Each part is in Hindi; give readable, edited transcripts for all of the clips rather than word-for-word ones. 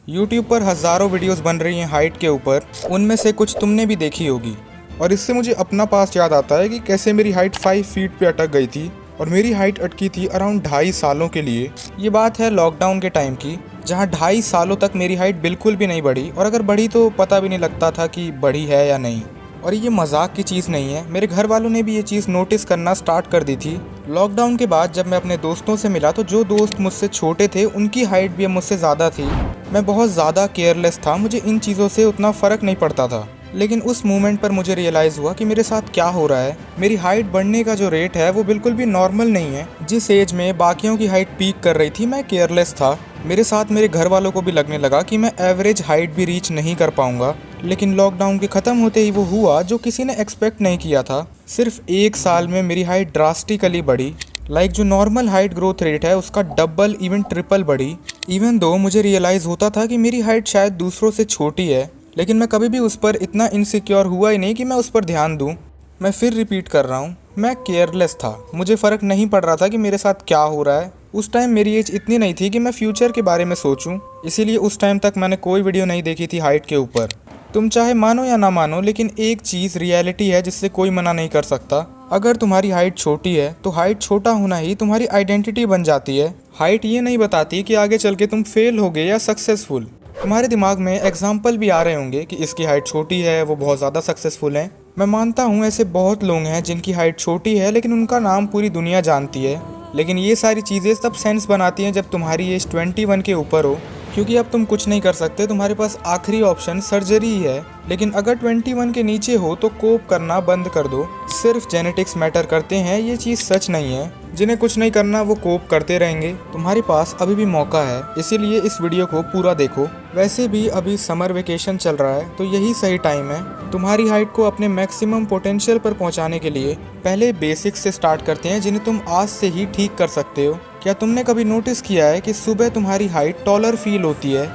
यूट्यूब पर हज़ारों वीडियोस बन रही हैं हाइट के ऊपर, उनमें से कुछ तुमने भी देखी होगी। और इससे मुझे अपना पास्ट याद आता है कि कैसे मेरी हाइट 5 फीट पे अटक गई थी और मेरी हाइट अटकी थी अराउंड 2.5 सालों के लिए। ये बात है लॉकडाउन के टाइम की, जहाँ 2.5 सालों तक मेरी हाइट बिल्कुल भी नहीं बढ़ी, और अगर बढ़ी तो पता भी नहीं लगता था कि बढ़ी है या नहीं। और ये मजाक की चीज़ नहीं है, मेरे घर वालों ने भी ये चीज़ नोटिस करना स्टार्ट कर दी थी। लॉकडाउन के बाद जब मैं अपने दोस्तों से मिला तो जो दोस्त मुझसे छोटे थे उनकी हाइट भी अब मुझसे ज़्यादा थी। मैं बहुत ज़्यादा केयरलेस था, मुझे इन चीज़ों से उतना फ़र्क नहीं पड़ता था। लेकिन उस मोमेंट पर मुझे रियलाइज़ हुआ कि मेरे साथ क्या हो रहा है। मेरी हाइट बढ़ने का जो रेट है वो बिल्कुल भी नॉर्मल नहीं है। जिस एज में बाकियों की हाइट पीक कर रही थी मैं केयरलेस था। मेरे साथ मेरे घर वालों को भी लगने लगा कि मैं एवरेज हाइट भी रीच नहीं कर पाऊंगा। लेकिन लॉकडाउन के ख़त्म होते ही वो हुआ जो किसी ने एक्सपेक्ट नहीं किया था। सिर्फ 1 साल में मेरी हाइट ड्रास्टिकली बढ़ी। जो नॉर्मल हाइट ग्रोथ रेट है उसका डबल इवन ट्रिपल बढ़ी। इवन दो मुझे रियलाइज़ होता था कि मेरी हाइट शायद दूसरों से छोटी है, लेकिन मैं कभी भी उस पर इतना इनसिक्योर हुआ ही नहीं कि मैं उस पर ध्यान दूं। मैं फिर रिपीट कर रहा हूँ, मैं केयरलेस था। मुझे फ़र्क नहीं पड़ रहा था कि मेरे साथ क्या हो रहा है। उस टाइम मेरी एज इतनी नहीं थी कि मैं फ्यूचर के बारे में सोचूं, इसीलिए उस टाइम तक मैंने कोई वीडियो नहीं देखी थी हाइट के ऊपर। तुम चाहे मानो या ना मानो, लेकिन एक चीज़ रियलिटी है जिससे कोई मना नहीं कर सकता। अगर तुम्हारी हाइट छोटी है तो हाइट छोटा होना ही तुम्हारी आइडेंटिटी बन जाती है। हाइट ये नहीं बताती कि आगे चल के तुम फेल होगे या सक्सेसफुल। तुम्हारे दिमाग में एग्जाम्पल भी आ रहे होंगे कि इसकी हाइट छोटी है, वो बहुत ज़्यादा सक्सेसफुल है। मैं मानता हूँ ऐसे बहुत लोग हैं जिनकी हाइट छोटी है लेकिन उनका नाम पूरी दुनिया जानती है। लेकिन ये सारी चीज़ें तब सेंस बनाती हैं जब तुम्हारी एज 21 के ऊपर हो, क्योंकि अब तुम कुछ नहीं कर सकते, तुम्हारे पास आखिरी ऑप्शन सर्जरी ही है। लेकिन अगर 21 के नीचे हो तो कोप करना बंद कर दो। सिर्फ जेनेटिक्स मैटर करते हैं, ये चीज़ सच नहीं है। जिन्हें कुछ नहीं करना वो कोप करते रहेंगे। तुम्हारे पास अभी भी मौका है, इसीलिए इस वीडियो को पूरा देखो। वैसे भी अभी समर वेकेशन चल रहा है तो यही सही टाइम है तुम्हारी हाइट को अपने मैक्सिमम पोटेंशियल पर पहुंचाने के लिए। पहले बेसिक्स से स्टार्ट करते हैं जिन्हें तुम आज से ही ठीक कर सकते हो। क्या तुमने कभी नोटिस किया है कि सुबह तुम्हारी हाइट टॉलर फील होती है?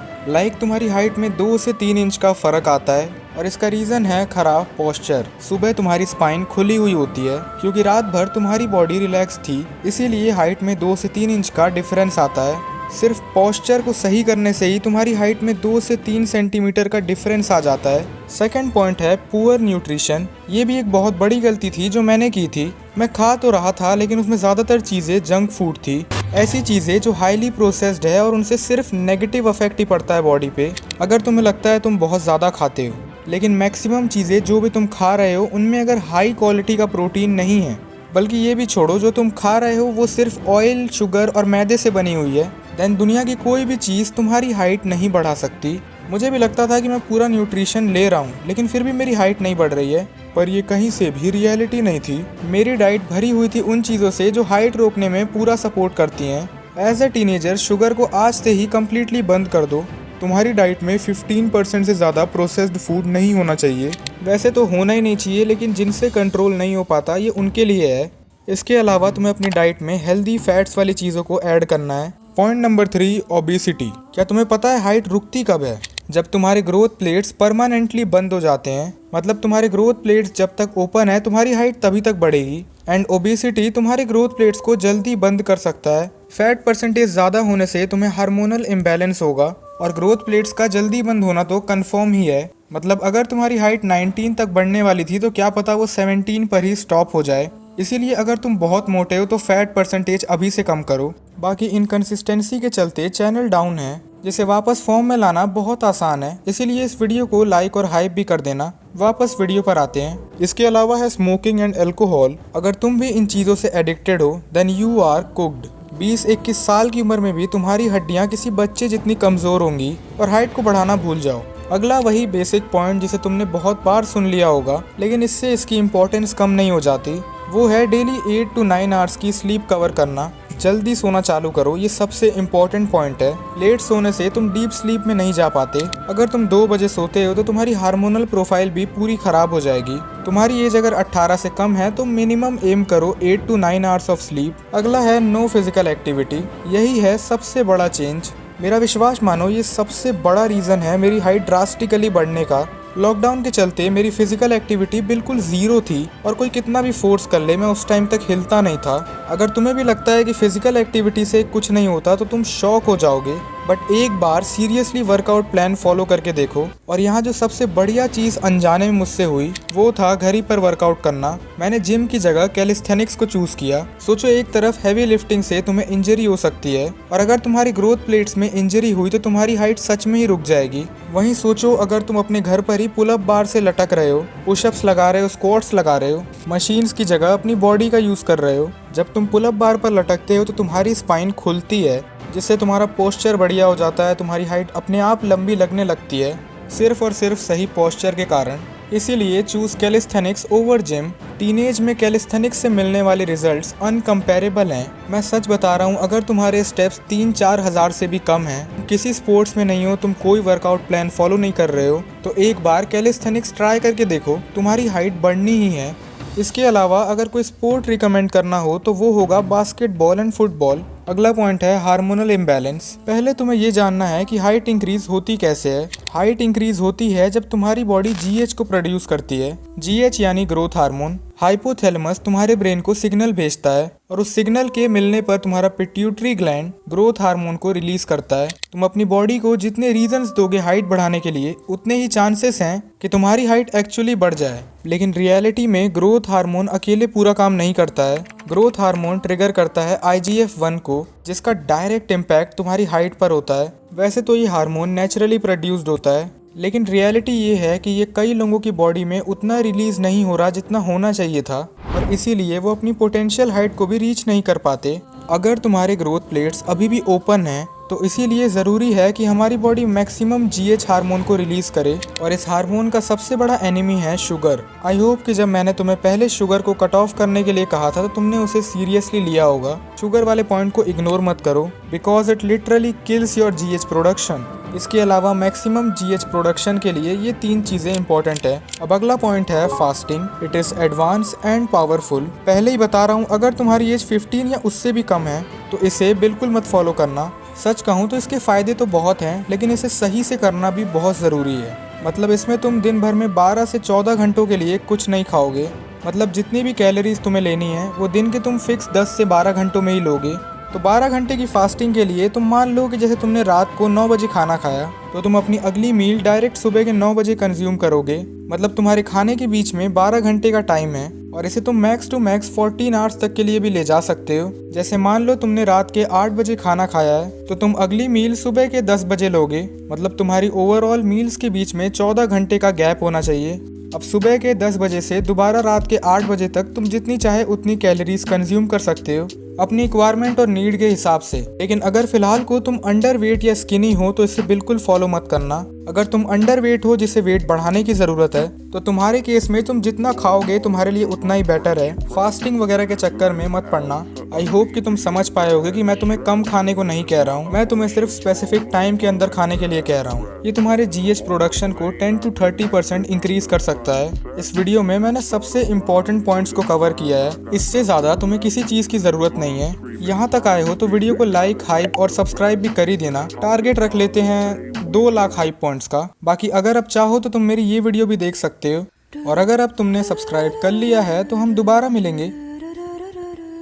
तुम्हारी हाइट में 2 से 3 इंच का फ़र्क आता है, और इसका रीज़न है खराब पोस्चर। सुबह तुम्हारी स्पाइन खुली हुई होती है क्योंकि रात भर तुम्हारी बॉडी रिलैक्स थी, इसीलिए हाइट में 2 से 3 इंच का डिफरेंस आता है। सिर्फ पोस्चर को सही करने से ही तुम्हारी हाइट में 2 से 3 सेंटीमीटर का डिफरेंस आ जाता है। सेकंड पॉइंट है पुअर न्यूट्रिशन। ये भी एक बहुत बड़ी गलती थी जो मैंने की थी। मैं खा तो रहा था लेकिन उसमें ज़्यादातर चीज़ें जंक फूड थी, ऐसी चीज़ें जो हाईली प्रोसेस्ड है और उनसे सिर्फ नेगेटिव इफेक्ट ही पड़ता है बॉडी पे। अगर तुम्हें लगता है तुम बहुत ज़्यादा खाते हो, लेकिन मैक्सिमम चीज़ें जो भी तुम खा रहे हो उनमें अगर हाई क्वालिटी का प्रोटीन नहीं है, बल्कि ये भी छोड़ो जो तुम खा रहे हो वो सिर्फ ऑयल, शुगर और मैदे से बनी हुई है, देन दुनिया की कोई भी चीज़ तुम्हारी हाइट नहीं बढ़ा सकती। मुझे भी लगता था कि मैं पूरा न्यूट्रिशन ले रहा हूँ लेकिन फिर भी मेरी हाइट नहीं बढ़ रही है, पर ये कहीं से भी रियलिटी नहीं थी। मेरी डाइट भरी हुई थी उन चीज़ों से जो हाइट रोकने में पूरा सपोर्ट करती हैं। एज अ टीनेजर शुगर को आज से ही कम्प्लीटली बंद कर दो। तुम्हारी डाइट में 15% से ज़्यादा प्रोसेस्ड फूड नहीं होना चाहिए। वैसे तो होना ही नहीं चाहिए, लेकिन जिनसे कंट्रोल नहीं हो पाता ये उनके लिए है। इसके अलावा तुम्हें अपनी डाइट में हेल्दी फैट्स वाली चीज़ों को ऐड करना है। Point number 3, obesity. क्या तुम्हें पता है हाइट रुकती कब है? जब तुम्हारे ग्रोथ प्लेट्स परमानेंटली बंद हो जाते हैं। मतलब तुम्हारे ग्रोथ प्लेट्स जब तक ओपन है तुम्हारी हाइट तभी तक बढ़ेगी। एंड ओबेसिटी तुम्हारे ग्रोथ प्लेट्स को जल्दी बंद कर सकता है। फैट परसेंटेज ज़्यादा होने से तुम्हें हार्मोनल इम्बैलेंस होगा, और ग्रोथ प्लेट्स का जल्दी बंद होना तो कंफर्म ही है। मतलब अगर तुम्हारी हाइट 19 तक बढ़ने वाली थी तो क्या पता वो 17 पर ही स्टॉप हो जाए। इसीलिए अगर तुम बहुत मोटे हो तो फैट परसेंटेज अभी से कम करो। बाकी इनकंसिस्टेंसी के चलते चैनल डाउन है, जिसे वापस फॉर्म में लाना बहुत आसान है, इसीलिए इस वीडियो को लाइक और हाइप भी कर देना। वापस वीडियो पर आते हैं। इसके अलावा है स्मोकिंग एंड अल्कोहल। अगर तुम भी इन चीज़ों से एडिक्टेड हो देन यू आर कुक्ड। 20-21 साल की उम्र में भी तुम्हारी हड्डियां किसी बच्चे जितनी कमज़ोर होंगी, और हाइट को बढ़ाना भूल जाओ। अगला वही बेसिक पॉइंट जिसे तुमने बहुत बार सुन लिया होगा, लेकिन इससे इसकी इम्पोर्टेंस कम नहीं हो जाती। वो है डेली 8 to 9 आवर्स की स्लीप कवर करना। जल्दी सोना चालू करो, ये सबसे इम्पॉर्टेंट पॉइंट है। लेट सोने से तुम डीप स्लीप में नहीं जा पाते। अगर तुम 2 बजे सोते हो तो तुम्हारी हार्मोनल प्रोफाइल भी पूरी खराब हो जाएगी। तुम्हारी एज अगर 18 से कम है तो मिनिमम एम करो 8 to 9 आवर्स ऑफ स्लीप। अगला है नो फिजिकल एक्टिविटी। यही है सबसे बड़ा चेंज। मेरा विश्वास मानो, ये सबसे बड़ा रीज़न है मेरी हाइट ड्रास्टिकली बढ़ने का। लॉकडाउन के चलते मेरी फिजिकल एक्टिविटी बिल्कुल ज़ीरो थी, और कोई कितना भी फोर्स कर ले मैं उस टाइम तक हिलता नहीं था। अगर तुम्हें भी लगता है कि फिजिकल एक्टिविटी से कुछ नहीं होता तो तुम शॉक हो जाओगे। बट एक बार सीरियसली वर्कआउट प्लान फॉलो करके देखो। और यहाँ जो सबसे बढ़िया चीज़ अनजाने में मुझसे हुई वो था घर ही पर वर्कआउट करना। मैंने जिम की जगह कैलिस्थेनिक्स को चूज़ किया। सोचो, एक तरफ हैवी लिफ्टिंग से तुम्हें इंजरी हो सकती है और अगर तुम्हारी ग्रोथ प्लेट्स में इंजरी हुई तो तुम्हारी हाइट सच में ही रुक जाएगी। वहीं सोचो, अगर तुम अपने घर पर ही पुलअप बार से लटक रहे हो, पुशअप्स लगा रहे हो, स्क्वाट्स लगा रहे हो, मशीन्स की जगह अपनी बॉडी का यूज़ कर रहे हो। जब तुम पुलअप बार पर लटकते हो तो तुम्हारी स्पाइन खुलती है, जिससे तुम्हारा पोस्चर बढ़िया हो जाता है। तुम्हारी हाइट अपने आप लंबी लगने लगती है, सिर्फ और सिर्फ सही पोस्चर के कारण। इसीलिए choose calisthenics over gym. Teenage में कैलिस्थेनिक्स से मिलने वाले रिजल्ट्स अनकम्पेरेबल हैं। मैं सच बता रहा हूँ, अगर तुम्हारे स्टेप्स 3-4 हज़ार से भी कम हैं, किसी स्पोर्ट्स में नहीं हो, तुम कोई वर्कआउट प्लान फॉलो नहीं कर रहे हो, तो एक बार कैलिस्थेनिक्स ट्राई करके देखो, तुम्हारी हाइट बढ़नी ही है। इसके अलावा अगर कोई स्पोर्ट रिकमेंड करना हो तो वो होगा बास्केटबॉल एंड फुटबॉल। अगला पॉइंट है हार्मोनल इम्बैलेंस। पहले तुम्हें ये जानना है कि हाइट इंक्रीज होती कैसे है। हाइट इंक्रीज होती है जब तुम्हारी बॉडी जीएच को प्रोड्यूस करती है। जीएच यानी ग्रोथ हार्मोन। हाइपोथैलेमस तुम्हारे ब्रेन को सिग्नल भेजता है और उस सिग्नल के मिलने पर तुम्हारा पिट्यूटरी ग्लैंड ग्रोथ हार्मोन को रिलीज करता है। तुम अपनी बॉडी को जितने रीजंस दोगे हाइट बढ़ाने के लिए, उतने ही चांसेस हैं कि तुम्हारी हाइट एक्चुअली बढ़ जाए। लेकिन रियलिटी में ग्रोथ हार्मोन अकेले पूरा काम नहीं करता है। ग्रोथ हार्मोन ट्रिगर करता है IGF-1 को, जिसका डायरेक्ट इम्पैक्ट तुम्हारी हाइट पर होता है। वैसे तो ये हार्मोन नेचुरली प्रोड्यूस्ड होता है, लेकिन रियलिटी ये है कि ये कई लोगों की बॉडी में उतना रिलीज नहीं हो रहा जितना होना चाहिए था, और इसीलिए वो अपनी पोटेंशियल हाइट को भी रीच नहीं कर पाते। अगर तुम्हारे ग्रोथ प्लेट्स अभी भी ओपन हैं तो इसीलिए ज़रूरी है कि हमारी बॉडी मैक्सिमम GH हार्मोन को रिलीज़ करे, और इस हार्मोन का सबसे बड़ा एनिमी है शुगर। आई होप कि जब मैंने तुम्हें पहले शुगर को कट ऑफ करने के लिए कहा था तो तुमने उसे सीरियसली लिया होगा। शुगर वाले पॉइंट को इग्नोर मत करो, because it literally kills your GH production. इसके अलावा मैक्सिमम GH प्रोडक्शन के लिए ये 3 चीज़ें इंपॉर्टेंट है। अब अगला पॉइंट है fasting. It is advance and powerful. पहले ही बता रहा हूँ, अगर तुम्हारी एज 15 या उससे भी कम है तो इसे बिल्कुल मत फॉलो करना। सच कहूँ तो इसके फ़ायदे तो बहुत हैं, लेकिन इसे सही से करना भी बहुत ज़रूरी है। मतलब इसमें तुम दिन भर में 12 से 14 घंटों के लिए कुछ नहीं खाओगे। मतलब जितनी भी कैलोरीज तुम्हें लेनी है वो दिन के तुम फिक्स 10 से 12 घंटों में ही लोगे। तो 12 घंटे की फास्टिंग के लिए तुम मान लो कि जैसे तुमने रात को 9 बजे खाना खाया तो तुम अपनी अगली मील डायरेक्ट सुबह के 9 बजे कंज्यूम करोगे। मतलब तुम्हारे खाने के बीच में 12 घंटे का टाइम है, और इसे तुम मैक्स टू मैक्स 14 आवर्स तक के लिए भी ले जा सकते हो। जैसे मान लो तुमने रात के 8 बजे खाना खाया है तो तुम अगली मील सुबह के 10 बजे लोगे। मतलब तुम्हारी ओवरऑल मील्स के बीच में 14 घंटे का गैप होना चाहिए। अब सुबह के 10 बजे से दोबारा रात के 8 बजे तक तुम जितनी चाहे उतनी कैलोरीज कंज्यूम कर सकते हो अपनी रिक्वायरमेंट और नीड के हिसाब से। लेकिन अगर फिलहाल को तुम अंडर वेट या स्किनी हो तो इसे बिल्कुल फॉलो मत करना। अगर तुम अंडर वेट हो जिसे वेट बढ़ाने की ज़रूरत है तो तुम्हारे केस में तुम जितना खाओगे तुम्हारे लिए उतना ही बेटर है। फास्टिंग वगैरह के चक्कर में मत पड़ना। आई होप कि तुम समझ पाए होगे कि मैं तुम्हें कम खाने को नहीं कह रहा हूँ, मैं तुम्हें सिर्फ स्पेसिफिक टाइम के अंदर खाने के लिए कह रहा हूँ। ये तुम्हारे GH प्रोडक्शन को 10 to 30% इंक्रीज कर सकता है। इस वीडियो में मैंने सबसे इम्पोर्टेंट पॉइंट्स को कवर किया है, इससे ज़्यादा तुम्हें किसी चीज़ की ज़रूरत नहीं है। यहाँ तक आए हो तो वीडियो को लाइक, हाइप और सब्सक्राइब भी कर ही देना। टारगेट रख लेते हैं 2 लाख हाइप पॉइंट्स का। बाकी अगर अब चाहो तो तुम मेरी ये वीडियो भी देख सकते हो, और अगर अब तुमने सब्सक्राइब कर लिया है तो हम दोबारा मिलेंगे,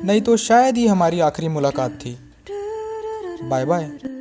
नहीं तो शायद ही हमारी आखिरी मुलाकात थी। Bye bye.